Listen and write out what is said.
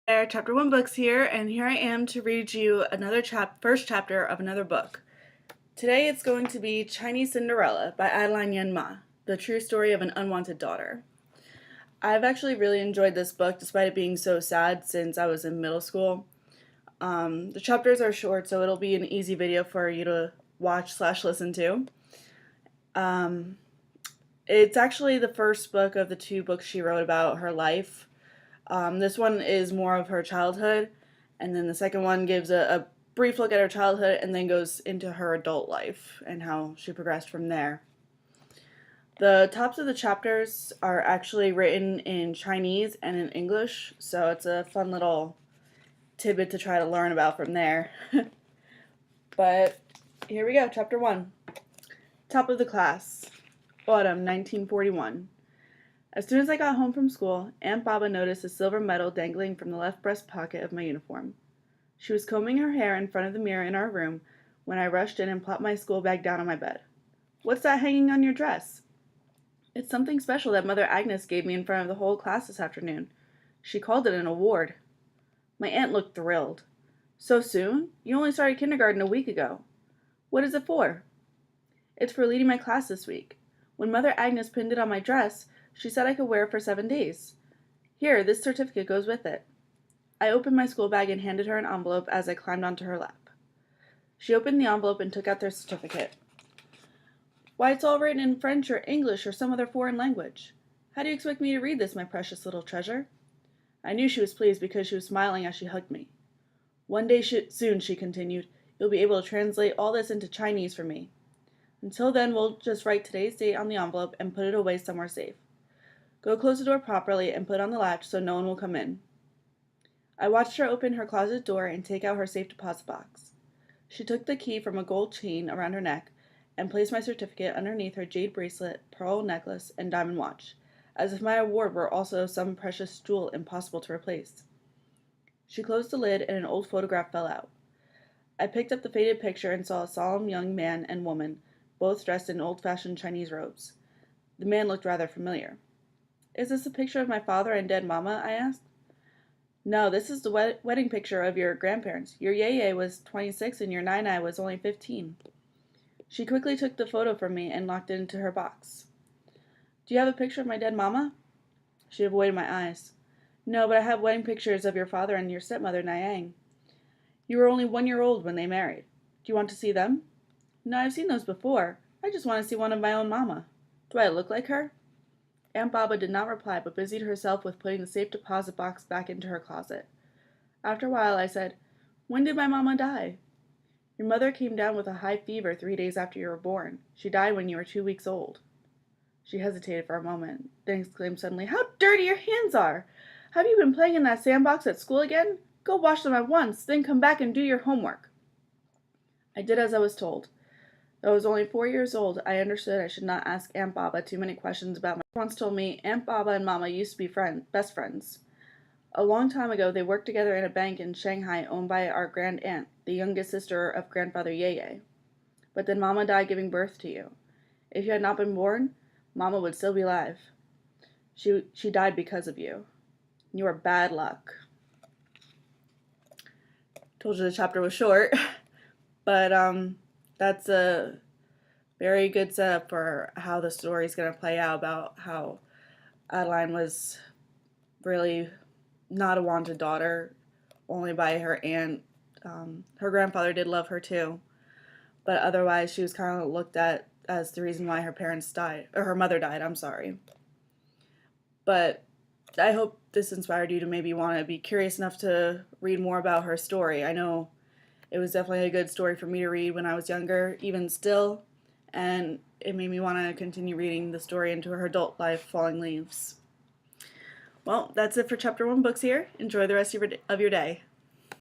There, Chapter 1 Books here, and here I am to read you another first chapter of another book. Today it's going to be Chinese Cinderella by Adeline Yen Mah, the true story of an unwanted daughter. I've actually really enjoyed this book despite it being so sad since I was in middle school. The chapters are short, so it'll be an easy video for you to watch/listen to. It's actually the first book of the two books she wrote about her life. This one is more of her childhood, and then the second one gives a brief look at her childhood and then goes into her adult life and how she progressed from there. The tops of the chapters are actually written in Chinese and in English, so it's a fun little tidbit to try to learn about from there. But here we go, Chapter 1. Top of the Class, Autumn 1941. As soon as I got home from school, Aunt Baba noticed a silver medal dangling from the left breast pocket of my uniform. She was combing her hair in front of the mirror in our room when I rushed in and plopped my school bag down on my bed. "What's that hanging on your dress?" "It's something special that Mother Agnes gave me in front of the whole class this afternoon. She called it an award." My aunt looked thrilled. "So soon? You only started kindergarten a week ago." "What is it for?" "It's for leading my class this week. When Mother Agnes pinned it on my dress, she said I could wear it for 7 days. Here, this certificate goes with it." I opened my school bag and handed her an envelope as I climbed onto her lap. She opened the envelope and took out the certificate. "Why, it's all written in French or English or some other foreign language. How do you expect me to read this, my precious little treasure?" I knew she was pleased because she was smiling as she hugged me. "One day soon," she continued, "you'll be able to translate all this into Chinese for me. Until then, we'll just write today's date on the envelope and put it away somewhere safe. Go close the door properly and put on the latch so no one will come in." I watched her open her closet door and take out her safe deposit box. She took the key from a gold chain around her neck and placed my certificate underneath her jade bracelet, pearl necklace, and diamond watch, as if my award were also some precious jewel impossible to replace. She closed the lid and an old photograph fell out. I picked up the faded picture and saw a solemn young man and woman, both dressed in old-fashioned Chinese robes. The man looked rather familiar. "Is this a picture of my father and dead Mama?" I asked. "No, this is the wedding picture of your grandparents. Your Yeye was 26 and your Nai was only 15. She quickly took the photo from me and locked it into her box. "Do you have a picture of my dead Mama?" She avoided my eyes. "No, but I have wedding pictures of your father and your stepmother, Niang. You were only 1 year old when they married. Do you want to see them?" "No, I've seen those before. I just want to see one of my own Mama. Do I look like her?" Aunt Baba did not reply, but busied herself with putting the safe deposit box back into her closet. After a while, I said, "When did my Mama die?" "Your mother came down with a high fever 3 days after you were born. She died when you were 2 weeks old." She hesitated for a moment, then exclaimed suddenly, "How dirty your hands are! Have you been playing in that sandbox at school again? Go wash them at once, then come back and do your homework." I did as I was told. Though I was only 4 years old, I understood I should not ask Aunt Baba too many questions about my once told me Aunt Baba and Mama used to be best friends. A long time ago, they worked together in a bank in Shanghai owned by our grand aunt, the youngest sister of grandfather Yeye. But then Mama died giving birth to you. If you had not been born, Mama would still be alive. She died because of you. You are bad luck. Told you the chapter was short, but that's a very good setup for how the story is going to play out about how Adeline was really not a wanted daughter, only by her aunt. Her grandfather did love her too, but otherwise she was kind of looked at as the reason why her parents died, or her mother died, I'm sorry. But I hope this inspired you to maybe want to be curious enough to read more about her story. I know it was definitely a good story for me to read when I was younger, even still, and it made me want to continue reading the story into her adult life, Falling Leaves. Well, that's it for Chapter 1 Books here. Enjoy the rest of your day.